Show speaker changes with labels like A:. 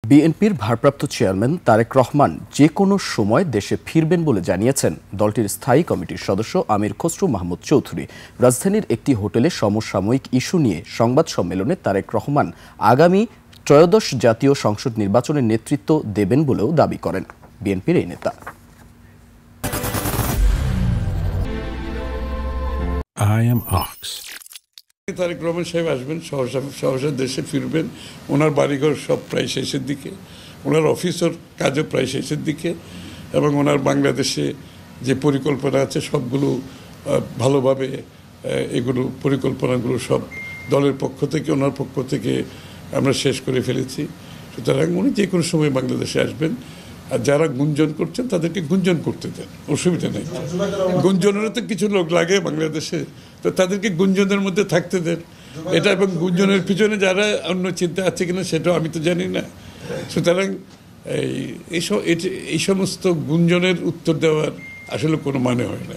A: বিএনপির ভারপ্রাপ্ত চেয়ারম্যান তারেক রহমান যে কোনো সময় দেশে ফিরবেন বলে জানিয়েছেন দলটির স্থায়ী কমিটির সদস্য আমির খসরু মাহমুদ চৌধুরী। রাজধানীর একটি হোটেলে সমসাময়িক ইস্যু নিয়ে সংবাদ সম্মেলনে তারেক রহমান আগামী ত্রয়োদশ জাতীয় সংসদ নির্বাচনের নেতৃত্ব দেবেন বলেও দাবি করেন বিএনপির এই নেতা।
B: তারেক রহমান সাহেব আসবেন, সহসা দেশে ফিরবেন। ওনার বাড়িঘর সব প্রায় শেষের দিকে, ওনার অফিসের কাজও প্রায় শেষের দিকে, এবং ওনার বাংলাদেশে যে পরিকল্পনা আছে সবগুলো ভালোভাবে এগুলো পরিকল্পনাগুলো সব দলের পক্ষ থেকে, ওনার পক্ষ থেকে আমরা শেষ করে ফেলেছি। সুতরাং উনি যে কোনো সময় বাংলাদেশে আসবেন। আর যারা গুঞ্জন করছেন তাদেরকে গুঞ্জন করতে দেন, অসুবিধা নেই। গুঞ্জনেরও তো কিছু লোক লাগে বাংলাদেশে, তো তাদেরকে গুঞ্জনের মধ্যে থাকতে দেন। এটা এবং গুঞ্জনের পিছনে যারা অন্য চিন্তা আছে কিনা সেটাও আমি তো জানি না। সুতরাং এই সমস্ত গুঞ্জনের উত্তর দেওয়ার আসলে কোনো মানে হয় না।